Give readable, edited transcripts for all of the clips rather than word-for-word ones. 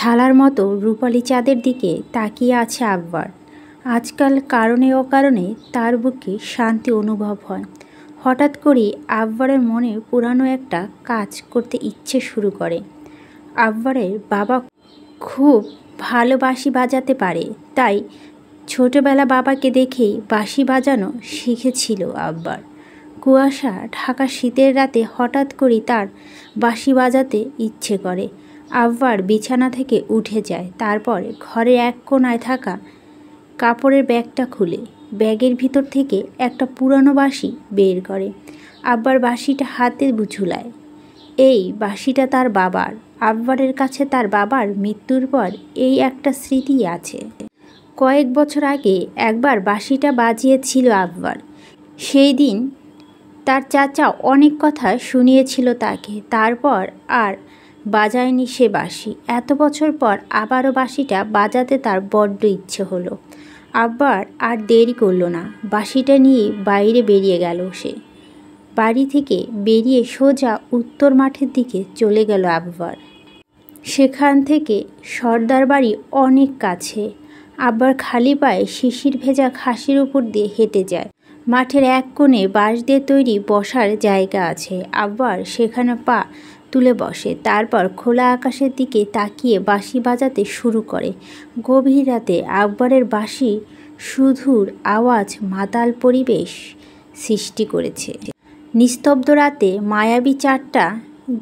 থালার মতো রূপালি চাঁদের দিকে তাকিয়ে আছে আব্বার। আজকাল কারণে অকারণে তার বুকে শান্তি অনুভব হয়। হঠাৎ করেই আব্বারের মনে পুরানো একটা কাজ করতে ইচ্ছে শুরু করে। আব্বারের বাবা খুব ভালো বাঁশি বাজাতে পারে, তাই ছোটবেলা বাবাকে দেখেই বাঁশি বাজানো শিখেছিল আব্বার। কুয়াশা ঢাকা শীতের রাতে হঠাৎ করেই তার বাঁশি বাজাতে ইচ্ছে করে। আব্বার বিছানা থেকে উঠে যায়, তারপর ঘরের এক কোণায় থাকা কাপড়ের ব্যাগটা খুলে ব্যাগের ভিতর থেকে একটা পুরানো বাঁশি বের করে। আব্বার বাঁশিটা হাতে ঝুলায়। এই বাঁশিটা তার বাবার। আব্বারের কাছে তার বাবার মৃত্যুর পর এই একটা স্মৃতি আছে। কয়েক বছর আগে একবার বাঁশিটা বাজিয়েছিল আব্বার। সেই দিন তার চাচা অনেক কথা শুনিয়েছিল তাকে, তারপর আর বাজায়নি সে বাঁশি। এত বছর পর আবারও বাঁশিটা বাজাতে তার বড্ড ইচ্ছে হলো। আব্বার আর দেরি করলো না, বাঁশিটা নিয়ে বাইরে বেরিয়ে গেল সে। বাড়ি থেকে বেরিয়ে সোজা উত্তর মাঠের দিকে চলে গেল আব্বার। সেখান থেকে সর্দার বাড়ি অনেক কাছে। আব্বার খালি পায়ে শিশির ভেজা ঘাসের উপর দিয়ে হেঁটে যায়। মাঠের এক কোণে বাঁশ দিয়ে তৈরি বসার জায়গা আছে। আব্বার সেখানে পা তুলে বসে, তারপর খোলা আকাশের দিকে তাকিয়ে বাঁশি বাজাতে শুরু করে। গভীর রাতে আব্বারের বাঁশি সুধুর আওয়াজ মাতাল পরিবেশ সৃষ্টি করেছে। নিস্তব্ধ রাতে মায়াবী চাঁদটা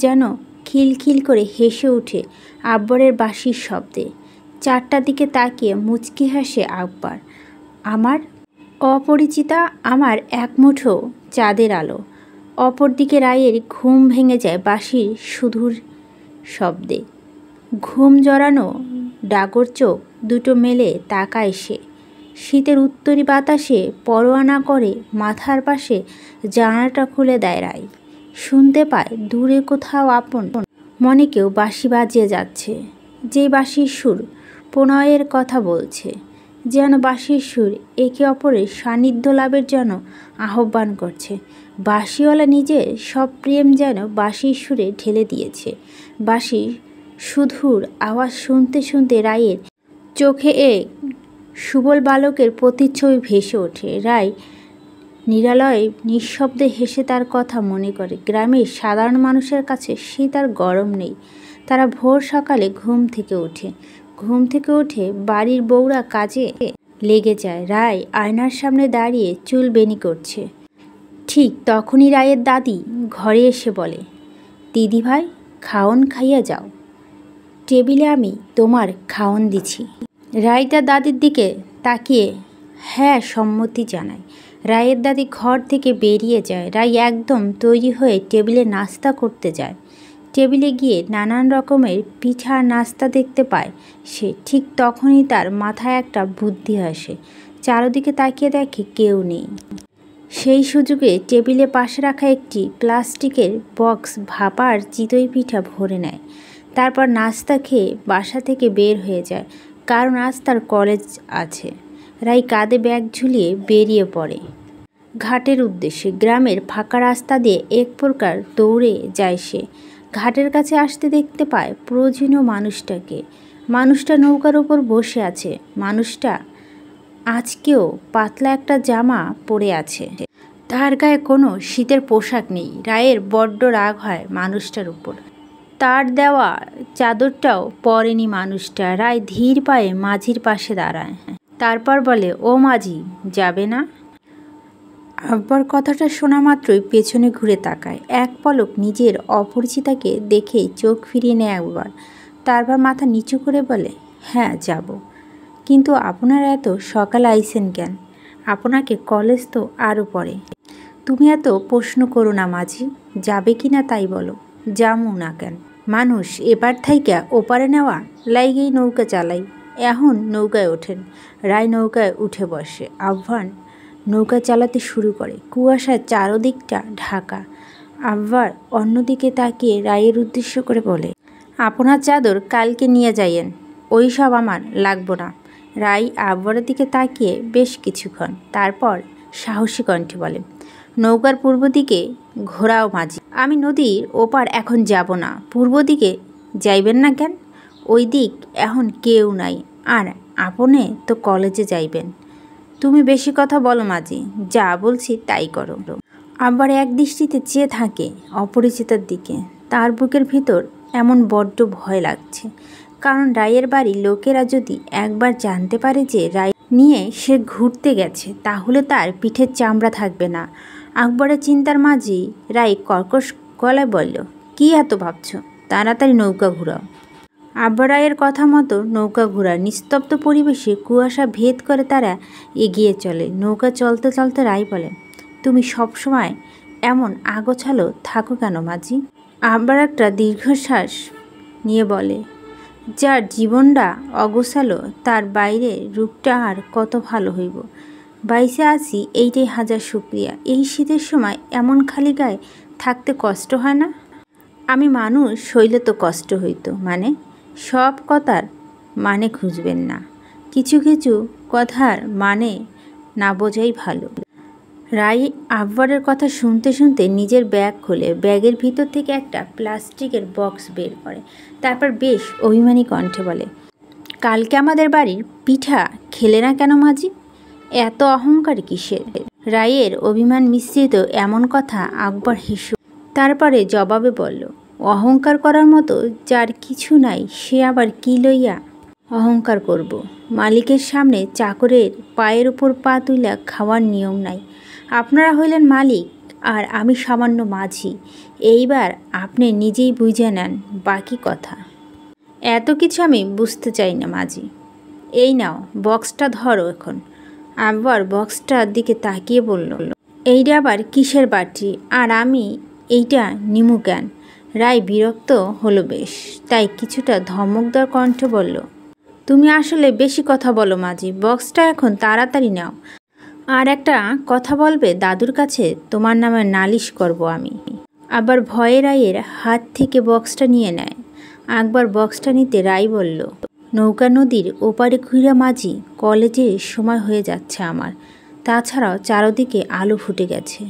যেন খিলখিল করে হেসে ওঠে আব্বারের বাঁশির শব্দে। চারটার দিকে তাকিয়ে মুচকি হাসে আব্বার। আমার অপরিচিতা, আমার এক মুঠো চাঁদের আলো। অপরদিকে রায়ের ঘুম ভেঙে যায় বাঁশির সুধুর শব্দে। ঘুম জড়ানো ডাগর চোখ দুটো মেলে তাকায় সে। শীতের উত্তরি বাতাসে পরোয়া না করে মাথার পাশে জানালাটা খুলে দেয় রায়। শুনতে পায় দূরে কোথাও আপন মনে কেউ বাঁশি বাজিয়ে যাচ্ছে। যে বাঁশির সুর প্রণয়ের কথা বলছে, যেন বাঁশির সুর একে অপরের সান্নিধ্য লাভের জন্য আহ্বান করছে। বাঁশিওয়ালা নিজের সব প্রেম যেন বাঁশির সুরে ঢেলে দিয়েছে। বাঁশির সুধুর আওয়াজ শুনতে শুনতে রায়ের চোখে এক সুবল বালকের প্রতিচ্ছবি ভেসে ওঠে। রায় নিরালয়ে নিঃশব্দে হেসে তার কথা মনে করে। গ্রামের সাধারণ মানুষের কাছে শীত আর গরম নেই। তারা ভোর সকালে ঘুম থেকে উঠে বাড়ির বউরা কাজে লেগে যায়। রায় আয়নার সামনে দাঁড়িয়ে চুল বেনি করছে। ঠিক তখনই রায়ের দাদি ঘরে এসে বলে, দিদি ভাই, খাওন খাইয়া যাও, টেবিলে আমি তোমার খাওন দিছি। রায় তার দাদির দিকে তাকিয়ে হ্যাঁ সম্মতি জানায়। রায়ের দাদি ঘর থেকে বেরিয়ে যায়। রায় একদম তৈরি হয়ে টেবিলে নাস্তা করতে যায়। টেবিলে গিয়ে নানান রকমের পিঠা নাস্তা দেখতে পায় সে। ঠিক তখনই তার মাথায় একটা বুদ্ধি আসে। চারদিকে তাকিয়ে দেখে কেউ নেই। সেই সুযোগে টেবিলে পাশে রাখা একটি প্লাস্টিকের বক্স ভাপা আর চিতই পিঠা ভরে নেয়। তারপর নাস্তা খেয়ে বাসা থেকে বের হয়ে যায়, কারণ আজ তার কলেজ আছে। রায় কাঁধে ব্যাগ ঝুলিয়ে বেরিয়ে পড়ে ঘাটের উদ্দেশ্যে। গ্রামের ফাঁকা রাস্তা দিয়ে এক প্রকার দৌড়ে যায় সে। ঘাটের কাছে আসতে দেখতে পায় প্রয়োজনীয় মানুষটাকে। মানুষটা নৌকার উপর বসে আছে। মানুষটা আজকেও পাতলা একটা জামা পরে আছে। তার গায়ে কোনো শীতের পোশাক নেই। রায়ের বড্ড রাগ হয় মানুষটার উপর। তার দেওয়া চাদরটাও পরেনি মানুষটা। রায় ধীর পায়ে মাঝির পাশে দাঁড়ায়। তারপর বলে, ও মাঝি, যাবে না? আব্বার কথাটা শোনা মাত্রই পেছনে ঘুরে তাকায়। এক পলক নিজের অপরিচিতাকে দেখেই চোখ ফিরিয়ে নেয় একবার। তারপর মাথা নিচু করে বলে, হ্যাঁ যাব, কিন্তু আপনারা এত সকালে আইসেন কেন? আপনাকে কলেজ তো আরও পড়ে। তুমি এত প্রশ্ন করো না মাঝি, যাবে কি না তাই বলো। যামু না কেন? মানুষ এপার থাইকা ওপারে নেওয়া লাইগেই নৌকা চালাই। এখন নৌকায় ওঠেন। রায় নৌকায় উঠে বসে। আহ্বান নৌকা চালাতে শুরু করে। কুয়াশার চারদিকটা ঢাকা। আব্বার অন্যদিকে তাকিয়ে রায়ের উদ্দেশ্য করে বলে, আপনার চাদর কালকে নিয়ে যাইয়েন, ওই সব আমার লাগবো না। রায় আব্বারের দিকে তাকিয়ে বেশ কিছুক্ষণ, তারপর সাহসী কণ্ঠে বলে, নৌকার পূর্ব দিকে ঘোরাও মাঝি। আমি নদীর ওপার এখন যাব না। পূর্ব দিকে যাইবেন না কেন? ওই দিক এখন কেউ নাই, আর আপনে তো কলেজে যাইবেন। তুমি বেশি কথা বলো মাঝি, যা বলছি তাই করো। আবার এক দৃষ্টিতে চেয়ে থাকে অপরিচিতার দিকে। তার বুকের ভিতর এমন বড্ড ভয় লাগছে, কারণ রায়ের বাড়ির লোকেরা যদি একবার জানতে পারে যে রায় নিয়ে সে ঘুরতে গেছে, তাহলে তার পিঠের চামড়া থাকবে না। আকবরের চিন্তার মাঝেই রায় কর্কশ গলায় বলল, কি এত ভাবছ? তাড়াতাড়ি নৌকা ঘুরাও। আব্বা রায়ের কথা মতো নৌকা ঘোরার নিস্তব্ধ পরিবেশে কুয়াশা ভেদ করে তারা এগিয়ে চলে। নৌকা চলতে চলতে রায় বলে, তুমি সবসময় এমন আগোছালো থাকো কেন মাঝি? আব্বার একটা দীর্ঘশ্বাস নিয়ে বলে, যার জীবনটা অগোছালো তার বাইরে রূপটা আর কত ভালো হইব। বাইসে আছি এইটাই হাজার শুক্রিয়া। এই শীতের সময় এমন খালি গায়ে থাকতে কষ্ট হয় না? আমি মানুষ হইলে তো কষ্ট হইতো। মানে? সব কথার মানে খুঁজবেন না, কিছু কিছু কথার মানে না বোঝাই ভালো। রায় আকবরের কথা শুনতে শুনতে নিজের ব্যাগ খোলে, ব্যাগের ভিতর থেকে একটা প্লাস্টিকের বক্স বের করে, তারপর বেশ অভিমানী কণ্ঠে বলে, কালকে আমাদের বাড়ির পিঠা খেলে না কেন মাঝি? এত অহংকার কিসের? রায়ের অভিমান মিশ্রিত এমন কথা আকবর হেসে তারপরে জবাবে বলল, অহংকার করার মতো যার কিছু নাই সে আবার কি লইয়া অহংকার করব? মালিকের সামনে চাকরের পায়ের উপর পা তুইলা খাওয়ার নিয়ম নাই। আপনারা হইলেন মালিক আর আমি সামান্য মাঝি। এইবার আপনি নিজেই বুঝে নেন বাকি কথা। এত কিছু আমি বুঝতে চাই না মাঝি। এই নাও বক্সটা ধরো এখন। আকবর বক্সটার দিকে তাকিয়ে বলল, এইটা আবার কিসের বাটি? আর আমি এইটা নিমু কেন? রায় বিরক্ত হলো বেশ, তাই কিছুটা ধমকদার কণ্ঠে বলল, তুমি আসলে বেশি কথা বলো মাঝি, বক্সটা এখন তাড়াতাড়ি নাও। আর একটা কথা বলবে দাদুর কাছে তোমার নামে নালিশ করব আমি। আবার ভয়ে রায়ের হাত থেকে বক্সটা নিয়ে নেয়। আকবর বক্সটা নিতে রায় বলল, নৌকা নদীর ওপারে ঘুরে মাঝি, কলেজের সময় হয়ে যাচ্ছে আমার। তাছাড়াও চারদিকে আলো ফুটে গেছে।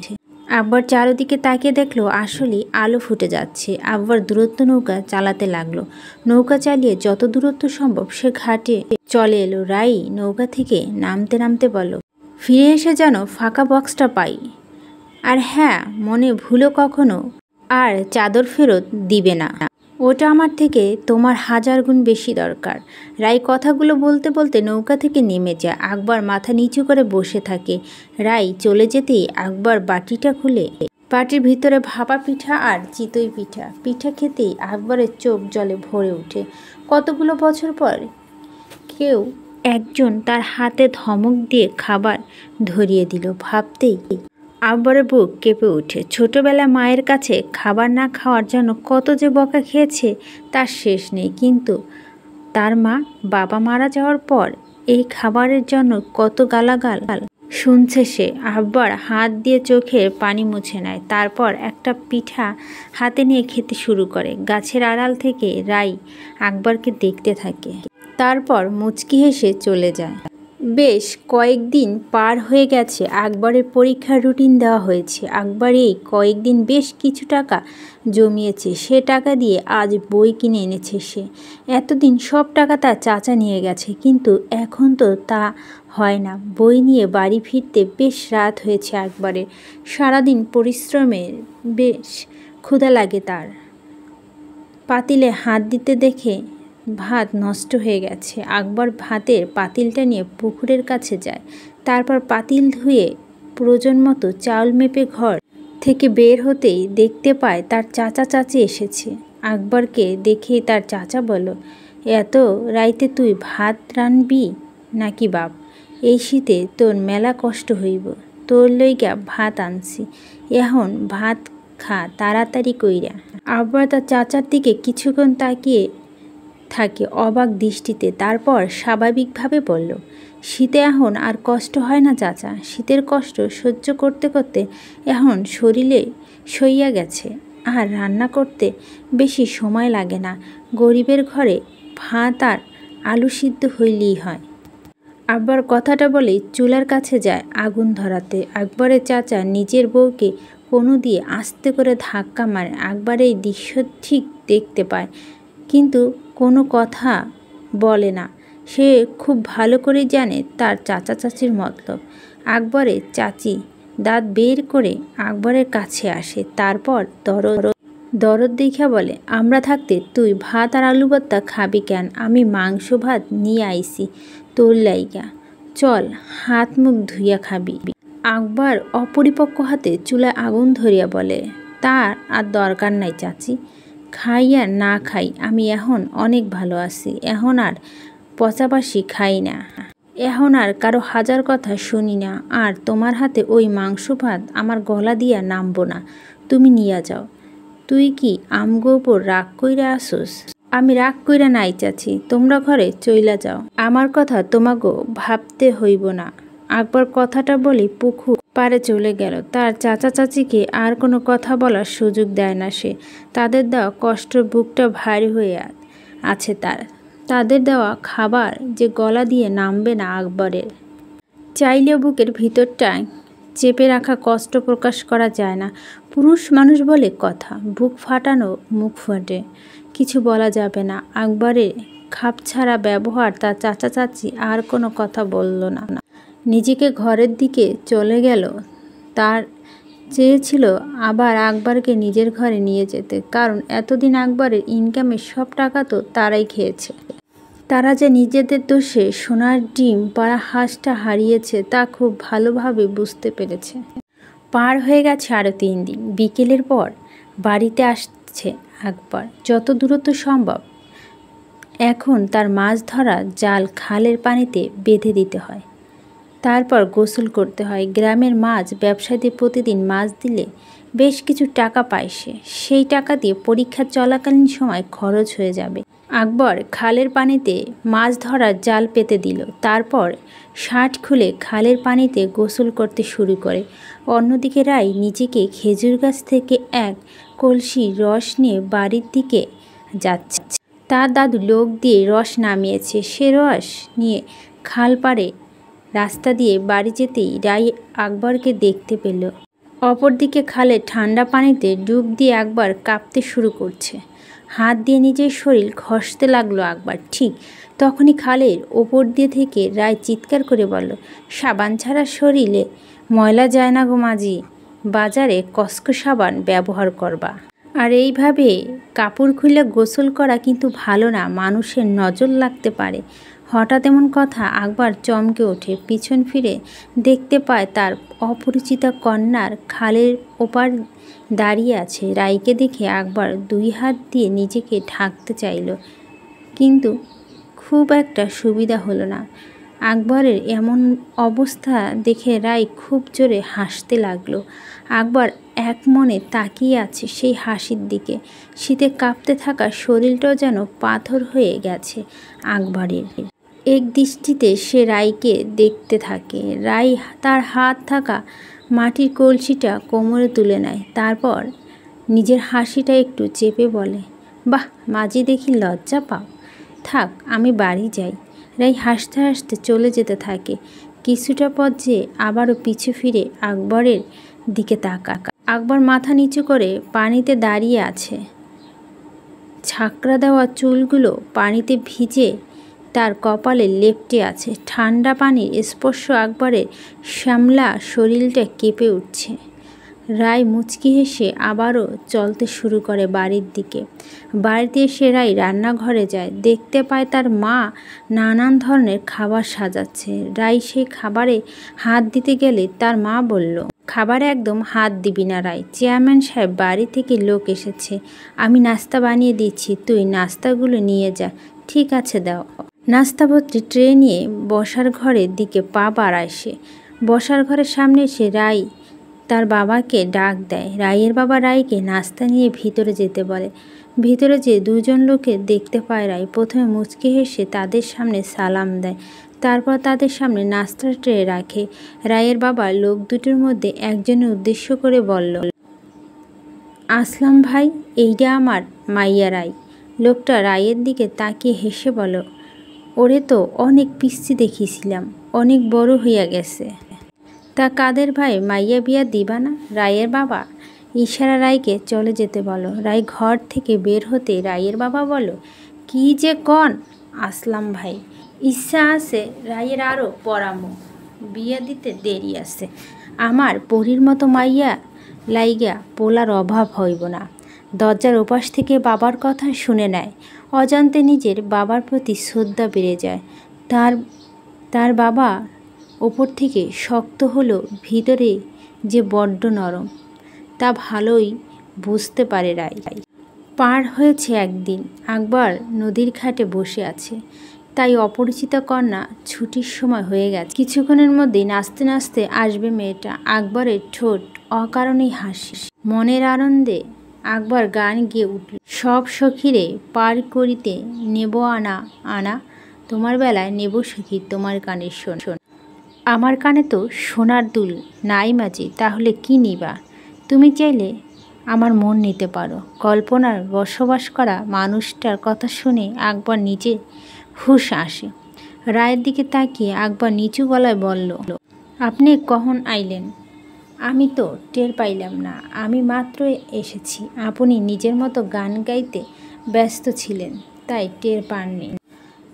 আকবর চারদিকে তাকিয়ে দেখলো আসলেই আলো ফুটে যাচ্ছে। আকবর দূরত্ব নৌকা চালাতে লাগলো। নৌকা চালিয়ে যত দূরত্ব সম্ভব সে ঘাটে চলে এলো। রাই নৌকা থেকে নামতে নামতে বলল, ফিরে এসে যেন ফাঁকা বক্সটা পাই। আর হ্যাঁ, মনে ভুলো কখনো আর চাদর ফেরত দিবে না, ওটা আমার থেকে তোমার 1000 গুণ বেশি দরকার। রাই কথাগুলো বলতে বলতে নৌকা থেকে নেমে যায়। আকবর মাথা নিচু করে বসে থাকে। রাই চলে যেতেই আকবর বাটিটা খুলে বাটির ভিতরে ভাপা পিঠা আর চিতই পিঠা। পিঠা খেতেই আকবরের চোখ জলে ভরে ওঠে। কতগুলো বছর পর কেউ একজন তার হাতে ধমক দিয়ে খাবার ধরিয়ে দিল। ভাবতেই আকবরের বুক কেঁপে ওঠে। ছোটবেলা মায়ের কাছে খাবার না খাওয়ার জন্য কত যে বকা খেয়েছে তার শেষ নেই, কিন্তু তার বাবা মারা যাওয়ার পর এই খাবারের জন্য কত গালাগাল শুনছে সে। আকবর হাত দিয়ে চোখের পানি মুছে নেয়, তারপর একটা পিঠা হাতে নিয়ে খেতে শুরু করে। গাছের আড়াল থেকে রাই আকবরকে দেখতে থাকে, তারপর মুচকি হেসে চলে যায়। বেশ কয়েকদিন পার হয়ে গেছে। আকবরের পরীক্ষার রুটিন দেওয়া হয়েছে। আকবর এই কয়েকদিন বেশ কিছু টাকা জমিয়েছে। সে টাকা দিয়ে আজ বই কিনে এনেছে সে। এতদিন সব টাকা তার চাচা নিয়ে গেছে, কিন্তু এখন তো তা হয় না। বই নিয়ে বাড়ি ফিরতে বেশ রাত হয়েছে আকবরের। সারাদিন পরিশ্রমের বেশ ক্ষুধা লাগে তার। পাতিলে হাত দিতে দেখে ভাত নষ্ট হয়ে গেছে। আকবর ভাতের পাতিলটা নিয়ে পুকুরের কাছে যায়, তারপর পাতিল ধুয়ে প্রয়োজন মতো চাউল মেপে ঘর থেকে বের হতেই দেখতে পায় তার চাচা চাচি এসেছে। আকবরকে দেখেই তার চাচা বলল, এত রাইতে তুই ভাত রানবি নাকি বাপ? এই শীতে তোর মেলা কষ্ট হইব, তোর লইগা ভাত আনছি, এখন ভাত খা তাড়াতাড়ি কইরা। আকবর তার চাচার দিকে কিছুক্ষণ তাকিয়ে থাকে অবাক দৃষ্টিতে, তারপর স্বাভাবিকভাবে বলল, শীতে এখন আর কষ্ট হয় না চাচা। শীতের কষ্ট সহ্য করতে করতে এখন শরীরে সইয়া গেছে, আর রান্না করতে বেশি সময় লাগে না। গরিবের ঘরে ভাত আর আলু সিদ্ধ হইলেই হয়। আকবর কথাটা বলেই চুলার কাছে যায় আগুন ধরাতে। আকবরের চাচা নিজের বউকে কনু দিয়ে আস্তে করে ধাক্কা মারে। আকবর এই দৃশ্য ঠিক দেখতে পায়, কিন্তু কোনো কথা বলে না। সে খুব ভালো করে জানে তার চাচা চাচির মতলব। আকবরের চাচি দাঁত বের করে আকবরের কাছে আসে, তারপর দরদ দেখা বলে, আমরা থাকতে তুই ভাত আর আলু ভর্তা খাবি কেন? আমি মাংস ভাত নিয়ে আইছি তোর লাইগা, চল হাত মুখ ধুইয়া খাবি। আকবর অপরিপক্ক হাতে চুলায় আগুন ধরিয়া বলে, তার আর দরকার নাই চাচি, খাই আর না খাই আমি এখন অনেক ভালো আছি। এখন আর পচাবাসি খাই না, এখন আর কারো হাজার কথা শুনি না, আর তোমার হাতে ওই মাংস ভাত আমার গলা দিয়া নামবো না, তুমি নিয়া যাও। তুই কি আমগো উপর রাগ কইরা আসোস? আমি রাগ কইরা নাই চাচি, তোমরা ঘরে চইলা যাও, আমার কথা তোমাগো ভাবতে হইব না। আকবর কথাটা বলে পুকুর পাড়ে চলে গেল। তার চাচা চাচিকে আর কোনো কথা বলার সুযোগ দেয় না সে। তাদের দেওয়া কষ্ট বুকটা ভারী হয়ে আছে তাদের দেওয়া খাবার যে গলা দিয়ে নামবে না আকবরের। চাইলেও বুকের ভিতরটায় চেপে রাখা কষ্ট প্রকাশ করা যায় না। পুরুষ মানুষ বলে কথা, বুক ফাটানো মুখ ফাটে, কিছু বলা যাবে না। আকবরের খাপছাড়া ব্যবহার তার চাচা চাচি আর কোনো কথা বলল না, নিজেকে ঘরের দিকে চলে গেল। তার চেয়েছিল আবার আকবরকে নিজের ঘরে নিয়ে যেতে, কারণ এতদিন আকবরের ইনকামের সব টাকা তো তারাই খেয়েছে। তারা যে নিজেদের দোষে সোনার ডিম পাড়া হাঁসটা হারিয়েছে তা খুব ভালোভাবে বুঝতে পেরেছে। পার হয়ে গেছে আরও 3 দিন। বিকেলের পর বাড়িতে আসছে আকবর, যত দূরত্ব সম্ভব। এখন তার মাছ ধরা জাল খালের পানিতে বেঁধে দিতে হয়, তারপর গোসল করতে হয়। গ্রামের মাছ ব্যবসায়ীদের প্রতিদিন মাছ দিলে বেশ কিছু টাকা পায় সে। সেই টাকা দিয়ে পরীক্ষা চলাকালীন সময় খরচ হয়ে যাবে। আকবর খালের পানিতে মাছ ধরার জাল পেতে দিল, তারপর শার্ট খুলে খালের পানিতে গোসল করতে শুরু করে। অন্যদিকে রাই নিজেকে খেজুর গাছ থেকে এক কলসি রস নিয়ে বাড়ির দিকে যাচ্ছে। তার দাদু লোক দিয়ে রস নামিয়েছে। সে রস নিয়ে খাল পাড়ে রাস্তা দিয়ে বাড়ি যেতেই রাই আকবরকে দেখতে পেল। অপরদিকে খালে ঠান্ডা পানিতে ডুব দিয়ে আকবর কাঁপতে শুরু করছে। হাত দিয়ে নিজের শরীর ঘষতে লাগলো আকবর। ঠিক তখনই খালের ওপর দিয়ে থেকে রায় চিৎকার করে বলল, সাবান ছাড়া শরীরে ময়লা যায় না গো মাঝি, বাজারে কসকো সাবান ব্যবহার করবা। আর এইভাবে কাপড় খুলে গোসল করা কিন্তু ভালো না, মানুষের নজর লাগতে পারে। হঠাৎ এমন কথা আকবর চমকে ওঠে। পিছন ফিরে দেখতে পায় তার অপরিচিতা কন্যার খালের ওপার দাঁড়িয়ে আছে। রাইকে দেখে আকবর 2 হাত দিয়ে নিজেকে ঢাকতে চাইল, কিন্তু খুব একটা সুবিধা হলো না। আকবরের এমন অবস্থা দেখে রাই খুব জোরে হাসতে লাগলো। আকবর এক মনে তাকিয়ে আছে সেই হাসির দিকে। শীতে কাঁপতে থাকা শরীরটাও যেন পাথর হয়ে গেছে আকবরের। এক দৃষ্টিতে সে রাইকে দেখতে থাকে। রাই তার হাত থাকা মাটির কলসিটা কোমরে তুলে নেয়, তারপর নিজের হাসিটা একটু চেপে বলে, বাহ মাঝি, দেখি লজ্জা পাও, থাক আমি বাড়ি যাই। রাই হাসতে হাসতে চলে যেতে থাকে। কিছুটা পথ যেয়ে আবারও পিছু ফিরে আকবরের দিকে তাকা। আকবর মাথা নিচু করে পানিতে দাঁড়িয়ে আছে। ছাকড়া দেওয়া চুলগুলো পানিতে ভিজে তার কপালে লেপ্টে আছে। ঠান্ডা পানির স্পর্শ আকবরের শ্যামলা শরীরটা কেঁপে উঠছে। রায় মুচকি হেসে আবারও চলতে শুরু করে বাড়ির দিকে। বাড়িতে এসে রায় রান্নাঘরে যায়, দেখতে পায় তার মা নানান ধরনের খাবার সাজাচ্ছে। রায় সেই খাবারে হাত দিতে গেলে তার মা বলল, খাবারে একদম হাত দিবি না রায়, চেয়ারম্যান সাহেব বাড়ি থেকে লোক এসেছে, আমি নাস্তা বানিয়ে দিচ্ছি, তুই নাস্তাগুলো নিয়ে যা। ঠিক আছে দাও। নাস্তাপত্রে ট্রে নিয়ে বসার ঘরের দিকে পা বাড়ায় সে। বসার ঘরের সামনে এসে রায় তার বাবাকে ডাক দেয়। রায়ের বাবা রায়কে নাস্তা নিয়ে ভিতরে যেতে বলে। ভিতরে যে 2 জন লোকে দেখতে পায় রায়। প্রথমে মুচকি হেসে তাদের সামনে সালাম দেয়, তারপর তাদের সামনে নাস্তার ট্রে রাখে। রায়ের বাবা লোক দুটোর মধ্যে একজনের উদ্দেশ্য করে বলল, আসলাম ভাই, এইটা আমার মাইয়া রায়। লোকটা রায়ের দিকে তাকিয়ে হেসে বলল, ওরে তো অনেক পিচ্ছি দেখিছিলাম, অনেক বড় হইয়া গেছে। তা কাদের ভাই, মাইয়া বিয়া দিবা না? রায়ের বাবা ইশারা রায়কে চলে যেতে বলো। রায় ঘর থেকে বের হতে রায়ের বাবা বলো, কি যে কন আসলাম ভাই, ইচ্ছা আছে রায়ের আরও পরামো, বিয়ে দিতে দেরি আছে। আমার পরীর মতো মাইয়া লাইগা পোলার অভাব হইব না। দরজার ওপাশ থেকে বাবার কথা শুনে নেয়। অজান্তে নিজের বাবার প্রতি শ্রদ্ধা বেড়ে যায়। তার বাবা ওপর থেকে শক্ত হলেও ভিতরে যে বড্ড নরম, তা ভালোই বুঝতে পারে রায়। পার হয়েছে একদিন, আকবর নদীর ঘাটে বসে আছে। তাই অপরিচিত কন্যা ছুটির সময় হয়ে গেছে। কিছুক্ষণের মধ্যেই নাচতে নাচতে আসবে মেয়েটা। আকবরের ঠোঁট অকারণেই হাসি। মনের আনন্দে আকবর গান গেয়ে উঠল। সব সখীরে পার করিতে নেব আনা আনা, তোমার বেলায় নেব সখী তোমার কানের শোন। আমার কানে তো সোনার দুল নাই মাঝি, তাহলে কি নিবা? তুমি চাইলে আমার মন নিতে পারো। কল্পনার বসবাস করা মানুষটার কথা শুনে আকবর নিজে হুঁশ আসে। রায়ের দিকে তাকিয়ে আকবর নিচু গলায় বলল, আপনি কখন আইলেন? আমি তো টের পাইলাম না, আমি মাত্র এসেছি। আপনি নিজের মতো গান গাইতে ব্যস্ত ছিলেন, তাই টের পাননি।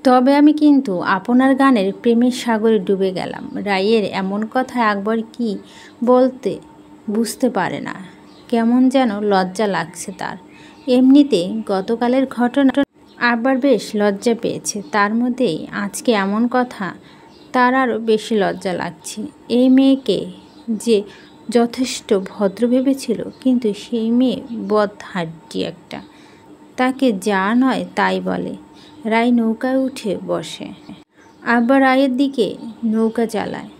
তবে আমি কিন্তু আপনার গানের প্রেমের সাগরে ডুবে গেলাম। রায়ের এমন কথায় আকবর কি বলতে বুঝতে পারে না। কেমন যেন লজ্জা লাগছে তার। এমনিতে গতকালের ঘটনা আবার বেশ লজ্জা পেয়েছে, তার মধ্যেই আজকে এমন কথা তার আরও বেশি লজ্জা লাগছে। এই মেয়েকে যে যথেষ্ট ভদ্র ভেবেছিল, কিন্তু সেই মেয়ে বদহাড্ডি একটা, তাকে যা নয় তাই বলে। রায় নৌকায় উঠে বসে। আব্বা রায়ের দিকে নৌকা চালায়।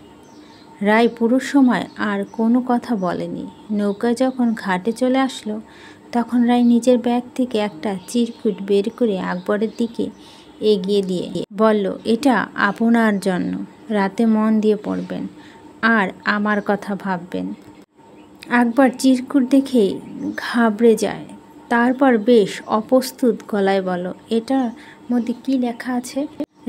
রায় পুরো সময় আর কোনো কথা বলেনি। নৌকা যখন ঘাটে চলে আসলো, তখন রায় নিজের ব্যাগ থেকে একটা চিরকুট বের করে আকবরের দিকে এগিয়ে দিয়ে বলল, এটা আপনার জন্য। রাতে মন দিয়ে পড়বেন আর আমার কথা ভাববেন। আকবর চিরকুট দেখে ঘাবড়ে যায়। তারপর বেশ অপ্রস্তুত গলায় বলল, এটার মধ্যে কি লেখা আছে?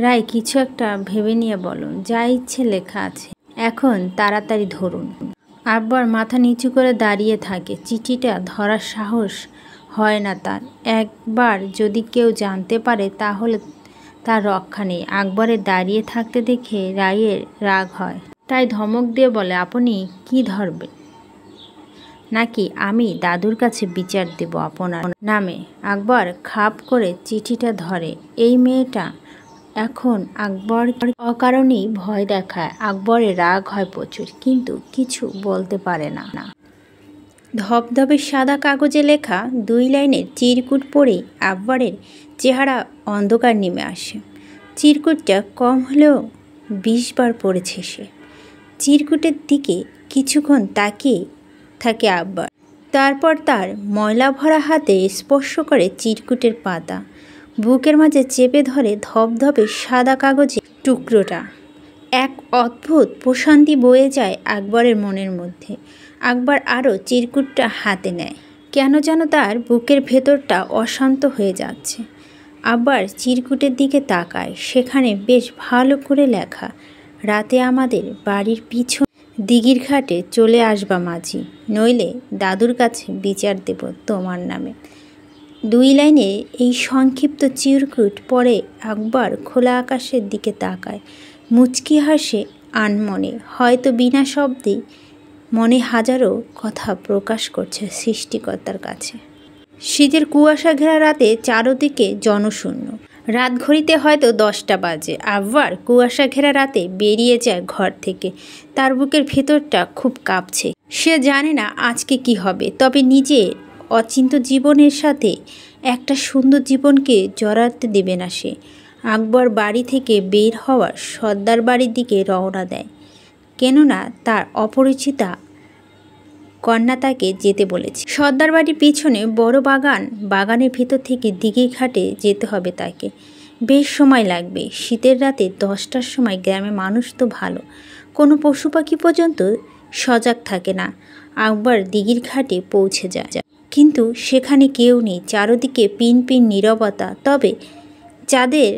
রায় কিছু একটা ভেবে নিয়ে বলল, যা ইচ্ছে লেখা আছে, এখন তাড়াতাড়ি ধরুন। আকবর মাথা নিচু করে দাঁড়িয়ে থাকে। চিঠিটা ধরার সাহস হয় না তার। একবার যদি কেউ জানতে পারে তাহলে তার রক্ষা নেই। আকবরের দাঁড়িয়ে থাকতে দেখে রায়ের রাগ হয়। তাই ধমক দিয়ে বলে, আপনি কি ধরবেন নাকি আমি দাদুর কাছে বিচার দেব আপনার নামে? আকবর খাপ করে চিঠিটা ধরে। এই মেয়েটা এখন আকবর অকারণেই ভয় দেখায়। আকবরের রাগ হয় প্রচুর, কিন্তু কিছু বলতে পারে না। ধবধবে সাদা কাগজে লেখা 2 লাইনের চিরকুট পড়েই আকবরের চেহারা অন্ধকার নেমে আসে। চিরকুটটা কম হলেও 20 বার পড়েছে সে। চিরকুটের দিকে কিছুক্ষণ তাকিয়ে থাকে আকবর। তারপর তার ময়লা ভরা হাতে স্পর্শ করে চিরকুটের পাতা। বুকের মাঝে চেপে ধরে ধবধবে সাদা কাগজের টুকরোটা। এক অদ্ভুত প্রশান্তি বয়ে যায় আকবরের মনের মধ্যে। আকবর আরও চিরকুটটা হাতে নেয়। কেন যেন তার বুকের ভেতরটা অশান্ত হয়ে যাচ্ছে। আবার চিরকুটের দিকে তাকায়। সেখানে বেশ ভালো করে লেখা, রাতে আমাদের বাড়ির পিছন দিঘির ঘাটে চলে আসবা মাঝি, নইলে দাদুর কাছে বিচার দেব তোমার নামে। 2 লাইনে এই সংক্ষিপ্ত চিরকুট পড়ে আকবর খোলা আকাশের দিকে তাকায়। মুচকি হাসে আনমনে। হয়তো বিনা শব্দে মনে হাজারো কথা প্রকাশ করছে সৃষ্টিকর্তার কাছে। শীতের কুয়াশা ঘেরা রাতে চারদিকে জনশূন্য। রাত ঘড়িতে হয়তো 10টা বাজে। আকবর কুয়াশা ঘেরা রাতে বেরিয়ে যায় ঘর থেকে। তার বুকের ভেতরটা খুব কাঁপছে। সে জানে না আজকে কি হবে, তবে নিজে অচিন্ত জীবনের সাথে একটা সুন্দর জীবনকে জড়াতে দেবে না সে। আকবর বাড়ি থেকে বের হওয়ার সর্দার বাড়ির দিকে রওনা দেয়, কেননা তার অপরিচিতা কন্যা তাকে যেতে বলেছে। সর্দার বাড়ির পিছনে বড় বাগান, বাগানের ভেতর থেকে দিঘি ঘাটে যেতে হবে তাকে। বেশ সময় লাগবে। শীতের রাতে 10টার সময় গ্রামে মানুষ তো ভালো, কোনো পশু পাখি পর্যন্ত সজাগ থাকে না। আকবর দিঘির ঘাটে পৌঁছে যায়, কিন্তু সেখানে কেউ নেই। চারদিকে পিন পিন নীরবতা। তবে চাঁদের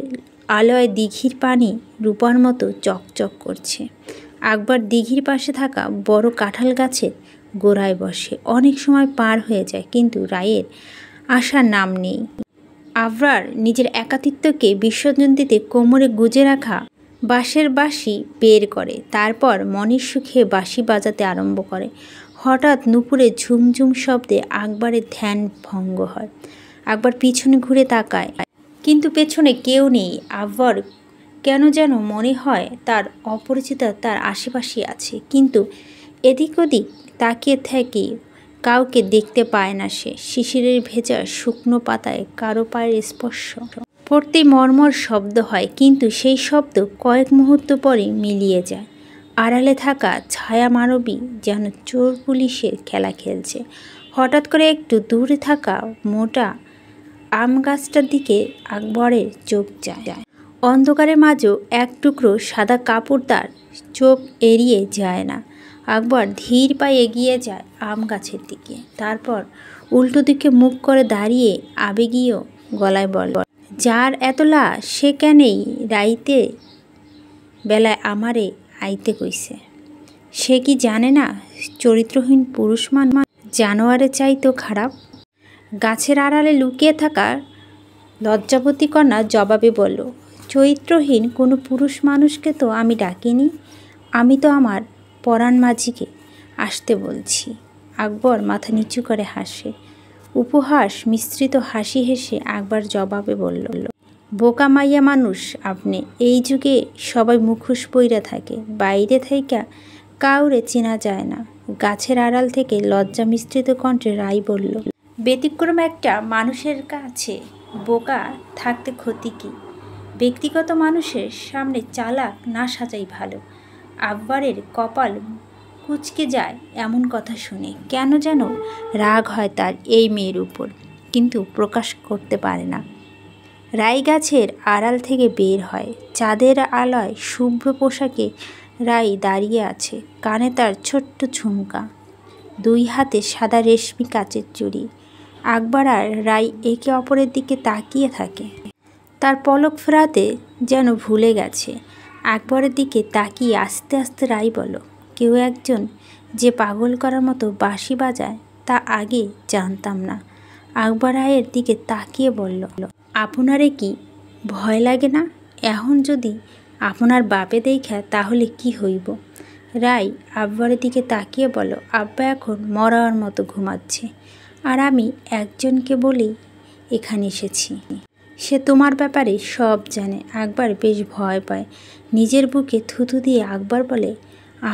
আলোয় দিঘির পানি রূপার মতো চকচক করছে। আকবর দিঘির পাশে থাকা বড় কাঁঠাল গাছের গোড়ায় বসে। অনেক সময় পার হয়ে যায়, কিন্তু রায়ের আসার নাম নেই। আবরার নিজের একাকিত্বকে বিসর্জন দিতে কোমরে গুজে রাখা বাঁশের বাঁশি বের করে, তারপর মনের সুখে বাঁশি বাজাতে আরম্ভ করে। হঠাৎ নুপুরে ঝুমঝুম শব্দে আকবরের ধ্যান ভঙ্গ হয়। আকবর পিছনে ঘুরে তাকায়, কিন্তু পেছনে কেউ নেই। আকবর কেন যেন মনে হয় তার অপরিচিত তার আশেপাশে আছে, কিন্তু এদিক ওদিক তাকিয়ে থেকে কাউকে দেখতে পায় না সে। শিশিরের ভেজা শুকনো পাতায় কারো পায়ের স্পর্শ পড়তেই মর্মর শব্দ হয়, কিন্তু সেই শব্দ কয়েক মুহূর্ত পরে মিলিয়ে যায়। আড়ালে থাকা ছায়া মানবী যেন চোর পুলিশের খেলা খেলছে। হঠাৎ করে একটু দূরে থাকা মোটা আম গাছটার দিকে আকবরের চোখ যায়। অন্ধকারের মাঝেও এক টুকরো সাদা কাপড় তার চোখ এড়িয়ে যায় না। আকবর ধীর পায়ে এগিয়ে যায় আম গাছের দিকে, তারপর উল্টো দিকে মুখ করে দাঁড়িয়ে আবেগীয় গলায় বলে, যার এত লাশ সে কেনেই রাইতে বেলায় আমারে আইতে কইছে? সে কি জানে না চরিত্রহীন পুরুষ জানোয়ারের চাইতো খারাপ? গাছের আড়ালে লুকিয়ে থাকা লজ্জাবতী কন্যা জবাবে বলল, চরিত্রহীন কোনো পুরুষ মানুষকে তো আমি ডাকিনি, আমি তো আমার পরাণ মাঝিকে আসতে বলছি। আকবর মাথা নিচু করে হাসে। উপহাস মিশ্রিত হাসি হেসে আকবর জবাবে বলল, বোকা মাইয়া মানুষ আপনি। এই যুগে সবাই মুখোশ পইরা থাকে, বাইরে থেকে কাউরে চেনা যায় না। গাছের আড়াল থেকে লজ্জা মিশ্রিত কণ্ঠে রাই বলল, ব্যতিক্রম একটা মানুষের কাছে বোকা থাকতে ক্ষতি কী? ব্যক্তিগত মানুষের সামনে চালাক না সাজাই ভালো। আকবরের কপাল কুঁচকে যায় এমন কথা শুনে। কেন যেন রাগ হয় তার এই মেয়ের উপর, কিন্তু প্রকাশ করতে পারে না। রাই গাছের আড়াল থেকে বের হয়। চাঁদের আলোয় শুভ্র পোশাকে রাই দাঁড়িয়ে আছে, কানে তার ছোট্ট ঝুমকা, দুই হাতে সাদা রেশমি কাচের চুড়ি। আকবর আর রাই একে অপরের দিকে তাকিয়ে থাকে। তার পলক ফেরাতে যেন ভুলে গেছে। আকবরের দিকে তাকিয়ে আস্তে আস্তে রাই বলল, কেউ একজন যে পাগল করার মতো বাঁশি বাজায় তা আগে জানতাম না। আকবর রায়ের দিকে তাকিয়ে বলল, আপনারে কি ভয় লাগে না? এখন যদি আপনার বাপে দেখা তাহলে কি হইব? রাই আকবরের দিকে তাকিয়ে বলল, আব্বা এখন মরার মতো ঘুমাচ্ছে, আর আমি একজনকে বলেই এখানে এসেছি। সে তোমার ব্যাপারে সব জানে। আকবর বেশ ভয় পায়। নিজের বুকে থুতু দিয়ে আকবর বলে,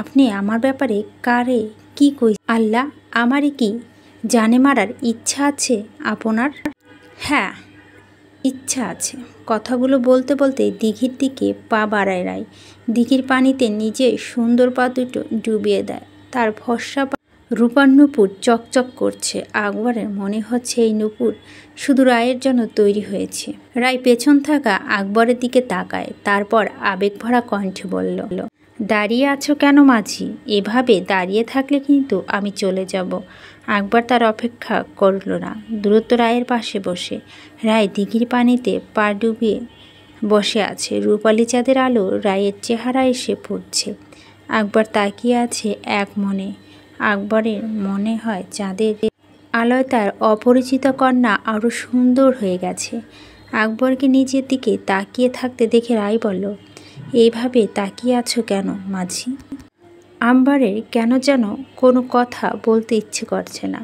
আপনি আমার ব্যাপারে কারে কি কই? আল্লাহ, আমারই কি জানে মারার ইচ্ছা আছে আপনার? হ্যাঁ, ইচ্ছা আছে। কথাগুলো বলতে বলতে দিঘির দিকে পা বাড়ায় রাই। দিঘির পানিতে নিজে সুন্দর পা দুটো ডুবিয়ে দেয়। তার ফর্সা রূপার নূপুর চকচক করছে। আকবরের মনে হচ্ছে এই নূপুর শুধু রায়ের জন্য তৈরি হয়েছে। রাই পেছন থাকা আকবরের দিকে তাকায়, তারপর আবেগ ভরা কণ্ঠে বলল, দাঁড়িয়ে আছো কেন মাঝি? এভাবে দাঁড়িয়ে থাকলে কিন্তু আমি চলে যাব। আকবর তার অপেক্ষা করল না, দ্রুত রায়ের পাশে বসে। রায় দিঘির পানিতে পা ডুবিয়ে বসে আছে। রূপালি চাঁদের আলো রায়ের চেহারা এসে পড়ছে। আকবর তাকিয়ে আছে এক মনে। আকবরের মনে হয় চাঁদের আলোয় তার অপরিচিত কন্যা আরও সুন্দর হয়ে গেছে। আকবরকে নিজের দিকে তাকিয়ে থাকতে দেখে রায় বলল, এইভাবে তাকিয়ে আছো কেন মাঝি? আকবরের কেন যেন কোনো কথা বলতে ইচ্ছে করছে না।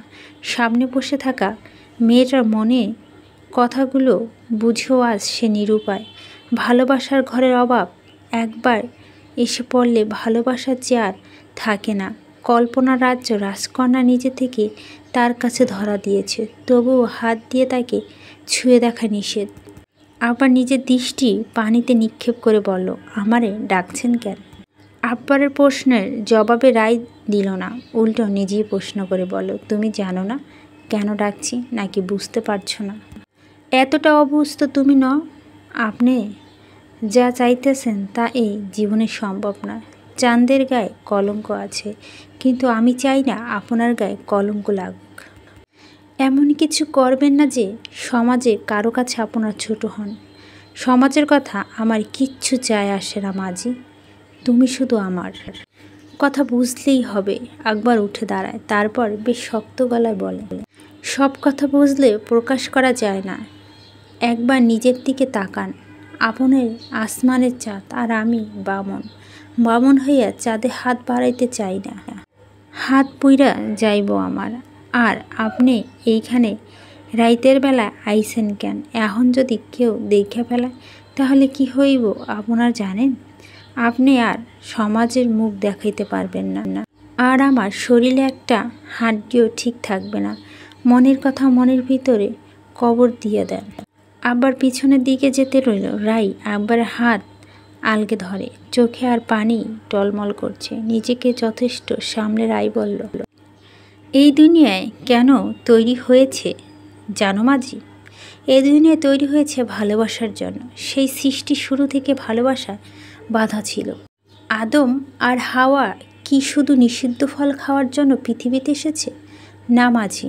সামনে বসে থাকা মেয়েটার মনে কথাগুলো বুঝেও আজ সে নিরুপায়। ভালোবাসার ঘরের অভাব একবার এসে পড়লে ভালোবাসার যে আর থাকে না। কল্পনা রাজ্য রাজকন্যা নিজে থেকে তার কাছে ধরা দিয়েছে, তবুও হাত দিয়ে তাকে ছুঁয়ে দেখা নিষেধ। আবার নিজের দৃষ্টি পানিতে নিক্ষেপ করে বলল, আমারে ডাকছেন কেন? আকবরের প্রশ্নের জবাবে রায় দিল না, উল্টো নিজেই প্রশ্ন করে বলল, তুমি জানো না কেন ডাকছি, নাকি বুঝতে পারছো না? এতটা অবুঝ তুমি নও। আপনি যা চাইতেছেন তা এই জীবনে সম্ভব না। চাঁদের গায়ে কলঙ্ক আছে, কিন্তু আমি চাই না আপনার গায়ে কলঙ্ক লাগুক। এমন কিছু করবেন না যে সমাজে কারো কাছে আপনার ছোট হন। সমাজের কথা আমার কিচ্ছু যায় আসে না মাঝি, তুমি শুধু আমার কথা বুঝলেই হবে। আকবর উঠে দাঁড়ায়, তারপর বেশ শক্ত গলায় বলে, সব কথা বুঝলে প্রকাশ করা যায় না। একবার নিজের দিকে তাকান। আপনের আসমানের চাঁদ আর আমি বামন। বামন হইয়া চাঁদে হাত বাড়াইতে চাই না, হাত পুইরা যাইব আমার। আর আপনি এইখানে রাইতের বেলা আইসেন কেন? এখন যদি কেউ দেখে ফেলায় তাহলে কি হইব আপনার জানেন? আপনি আর সমাজের মুখ দেখাইতে পারবেন না, আর আমার শরীরে একটা হাড্ডিও ঠিক থাকবে না। মনের কথা মনের ভিতরে কবর দিয়ে দেন। আবার পিছনের দিকে যেতে রইল। রাই একবারে হাত আলগে ধরে, চোখে আর পানি টলমল করছে। নিজেকে যথেষ্ট সামলে রাই বলল, এই দুনিয়ায় কেন তৈরি হয়েছে জানো মাঝি? এই দুনিয়ায় তৈরি হয়েছে ভালোবাসার জন্য। সেই সৃষ্টি শুরু থেকে ভালোবাসা বাধা ছিল। আদম আর হাওয়া কি শুধু নিষিদ্ধ ফল খাওয়ার জন্য পৃথিবীতে এসেছে? না মাঝি,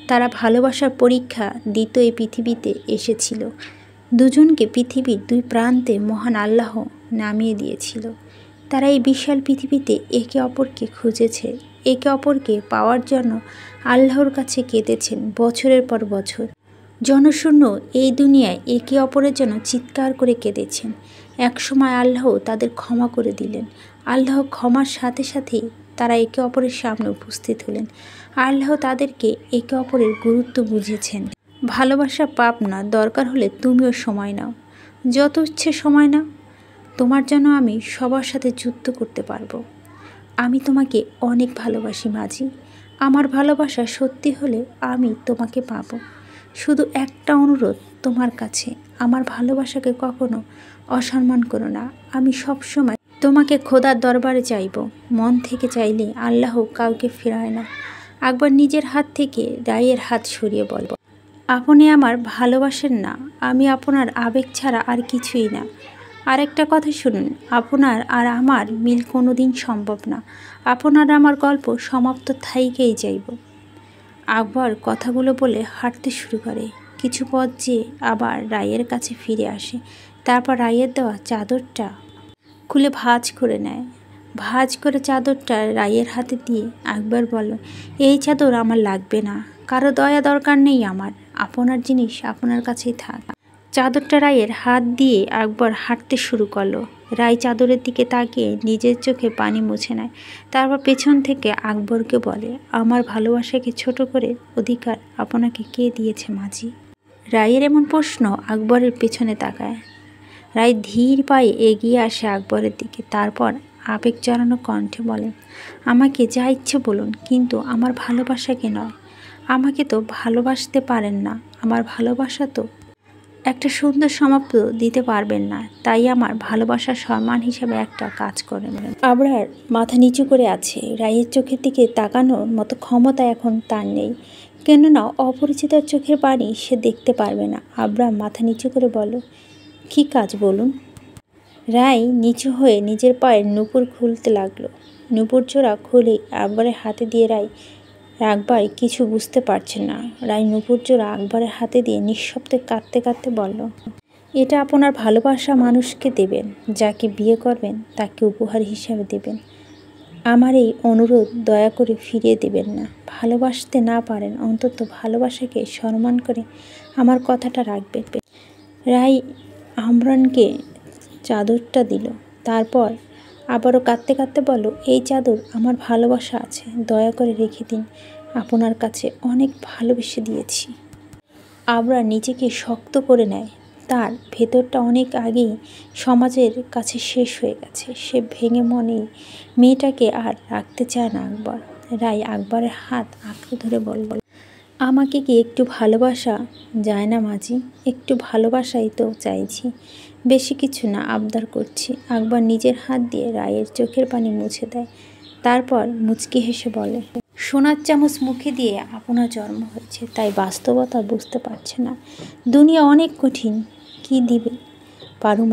তারা ভালোবাসার পরীক্ষা দিতে এই পৃথিবীতে এসেছিল। দুজনকে পৃথিবীর দুই প্রান্তে মহান আল্লাহ নামিয়ে দিয়েছিল। তারা এই বিশাল পৃথিবীতে একে অপরকে খুঁজেছে। একে অপরকে পাওয়ার জন্য আল্লাহর কাছে কেঁদেছেন বছরের পর বছর। জনশূন্য এই দুনিয়ায় একে অপরের জন্য চিৎকার করে কেঁদেছেন। একসময় আল্লাহ তাদের ক্ষমা করে দিলেন। আল্লাহ ক্ষমার সাথে সাথেই তারা একে অপরের সামনে উপস্থিত হলেন। আল্লাহ তাদেরকে একে অপরের গুরুত্ব বুঝিয়েছেন। ভালোবাসা পাপ না, দরকার হলে তুমিও সময় নাও, যত ইচ্ছে সময় নাও। তোমার জন্য আমি সবার সাথে যুদ্ধ করতে পারবো। আমি তোমাকে অনেক ভালোবাসি মাঝি। আমার ভালোবাসা সত্যি হলে আমি তোমাকে পাবো। শুধু একটা অনুরোধ তোমার কাছে, আমার ভালোবাসাকে কখনো অসম্মান করো না। আমি সবসময় তোমাকে খোদার দরবারে চাইব। মন থেকে চাইলে আল্লাহ কাউকে ফেরায় না। একবার নিজের হাত থেকে রাইয়ের হাত সরিয়ে বলব, আপনি আমার ভালোবাসেন না। আমি আপনার আবেগ ছাড়া আর কিছুই না। আর একটা কথা শুনুন, আপনার আর আমার মিল কোনো দিন সম্ভব না। আপনার আমার গল্প সমাপ্ত থাইকেই যাইব। আকবর কথাগুলো বলে হাঁটতে শুরু করে। কিছু পথ যেয়ে আবার রাইয়ের কাছে ফিরে আসে। তারপর রাইয়ের দেওয়া চাদরটা খুলে ভাঁজ করে নেয়। ভাঁজ করে চাদরটা রাইয়ের হাতে দিয়ে আকবর বলল, এই চাদর আমার লাগবে না। কারো দয়া দরকার নেই আমার। আপনার জিনিস আপনার কাছেই থাক। চাদরটা রাইয়ের হাত দিয়ে আকবর হাঁটতে শুরু করলো। রাই চাদরের দিকে তাকিয়ে নিজের চোখে পানি মুছে নেয়। তারপর পেছন থেকে আকবরকে বলে, আমার ভালোবাসাকে ছোট করে অধিকার আপনাকে কে দিয়েছে মাঝি? রাইয়ের এমন প্রশ্ন আকবরের পেছনে তাকায়। রাই ধীর পায়ে এগিয়ে আসে আকবরের দিকে। তারপর আবেগ জড়ানো কণ্ঠে বলে, আমাকে যা ইচ্ছে বলুন, কিন্তু আমার ভালোবাসাকে নয়। আমাকে তো ভালোবাসতে পারেন না। আমার ভালোবাসা তো একটা সুন্দর সমাপ্ত দিতে পারবেন না। তাই আমার ভালোবাসার সম্মান হিসেবে একটা কাজ করেন। আবরার মাথা নিচু করে আছে। রাইয়ের চোখের দিকে তাকানোর মতো ক্ষমতা এখন তার নেই, কেননা অপরিচিতার চোখের পানি সে দেখতে পারবে না। আবরার মাথা নিচু করে বলল, কী কাজ বলুন? রাই নিচু হয়ে নিজের পায়ের নূপুর খুলতে লাগলো। নূপুর জোড়া খুলে আকবরের হাতে দিয়ে রাই আকবর কিছু বুঝতে পারছে না। রাই নূপুর জোড়া আকবরের হাতে দিয়ে নিঃশব্দে কাঁদতে কাঁদতে বলল, এটা আপনার ভালোবাসা মানুষকে দেবেন। যাকে বিয়ে করবেন তাকে উপহার হিসাবে দেবেন। আমার এই অনুরোধ দয়া করে ফিরিয়ে দেবেন না। ভালোবাসতে না পারেন, অন্তত ভালোবাসাকে সম্মান করে আমার কথাটা রাখবেন। রাই আমরানকে চাদরটা দিল। তারপর আবারও কাঁদতে কাঁদতে বলল, এই চাদর আমার ভালোবাসা আছে, দয়া করে রেখে দিন। আপনার কাছে অনেক ভালোবেসে দিয়েছি। আবরার নিজেকে শক্ত করে নেয়। তার ভেতরটা অনেক আগেই সমাজের কাছে শেষ হয়ে গেছে। সে ভেঙে মনে মেয়েটাকে আর রাখতে চায় না আকবর। রাই আকবরের হাত আঁকড়ে ধরে বলল, আমাকে কি একটু ভালোবাসা যায় না মাঝি? একটু ভালোবাসাই তো চাইছি, বেশি কিছু না, আবদার করছি। আকবর নিজের হাত দিয়ে রায়ের চোখের পানি মুছে দেয়। তারপর মুচকি হেসে বলে, সোনার চামচ মুখে দিয়ে আপনার জন্ম হয়েছে, তাই বাস্তবতা বুঝতে পারছে না। দুনিয়া অনেক কঠিন, কি দিবে পারুম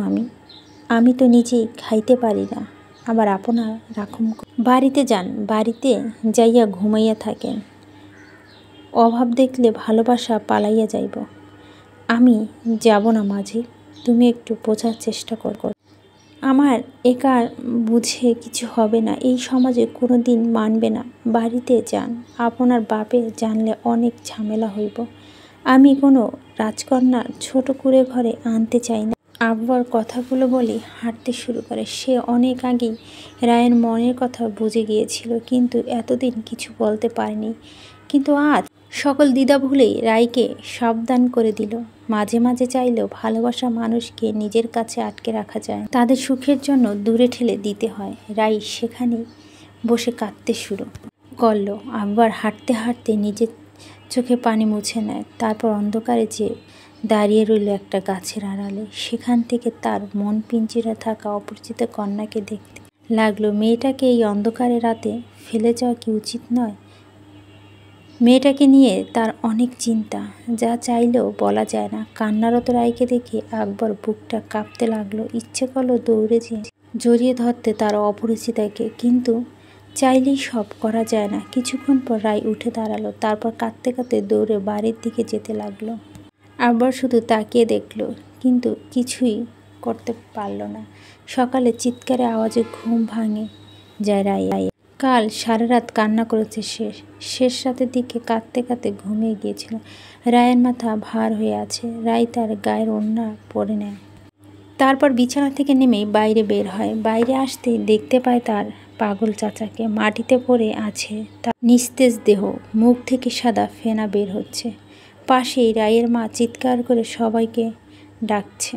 আমি তো নিজেই খাইতে পারি না, আবার আপনার রাখুম। বাড়িতে যান, বাড়িতে যাইয়া ঘুমাইয়া থাকেন। অভাব দেখলে ভালোবাসা পালাইয়া যাইব। আমি যাব না মাঝি, তুমি একটু বোঝার চেষ্টা কর। আমার একার বুঝে কিছু হবে না, এই সমাজে কোনো দিন মানবে না। বাড়িতে যান, আপনার বাপে জানলে অনেক ঝামেলা হইব। আমি কোনো রাজকন্যার ছোট কুঁড়ে ঘরে আনতে চাই না। আব্বর কথাগুলো বলে হাঁটতে শুরু করে। সে অনেক আগেই রায়ের মনের কথা বুঝে গিয়েছিল, কিন্তু এতদিন কিছু বলতে পারেনি। কিন্তু আজ সকল দ্বিধা ভুলেই রায়কে সাবধান করে দিল। মাঝে মাঝে চাইলেও ভালোবাসা মানুষকে নিজের কাছে আটকে রাখা যায়, তাদের সুখের জন্য দূরে ঠেলে দিতে হয়। রাই সেখানেই বসে কাঁদতে শুরু করলো। আব্বার হাঁটতে হাঁটতে নিজের চোখে পানি মুছে নেয়, তারপর অন্ধকারে যে দাঁড়িয়ে রইল একটা গাছের আড়ালে। সেখান থেকে তার মন পিঞ্জিরা থাকা অপরিচিত কন্যাকে দেখতে লাগলো। মেয়েটাকে এই অন্ধকারে রাতে ফেলে যাওয়া কি উচিত নয়? মেয়েটাকে নিয়ে তার অনেক চিন্তা, যা চাইলেও বলা যায় না। কান্নারত রায়কে দেখে আকবর বুকটা কাঁপতে লাগলো। ইচ্ছে করলো দৌড়ে যেয়ে জড়িয়ে ধরতে তার অপরিচিতাকে, কিন্তু চাইলেই সব করা যায় না। কিছুক্ষণ পর রায় উঠে দাঁড়ালো, তারপর কাঁদতে কাঁদতে দৌড়ে বাড়ির দিকে যেতে লাগলো। আকবর শুধু তাকিয়ে দেখলো, কিন্তু কিছুই করতে পারল না। সকালে চিৎকারে আওয়াজে ঘুম ভাঙে যায় রায়। কাল সারা রাত কান্না করেছে সে। শেষ রাতের দিকে কাঁদতে কাঁদতে ঘুমিয়ে গিয়েছিল। রায়ের মাথা ভার হয়ে আছে। রায় তার গায়ের ওড়না পরে নেয়, তারপর বিছানা থেকে নেমেই বাইরে বের হয়। বাইরে আসতেই দেখতে পায় তার পাগল চাচাকে। মাটিতে পড়ে আছে তার নিস্তেজ দেহ, মুখ থেকে সাদা ফেনা বের হচ্ছে। পাশেই রায়ের মা চিৎকার করে সবাইকে ডাকছে।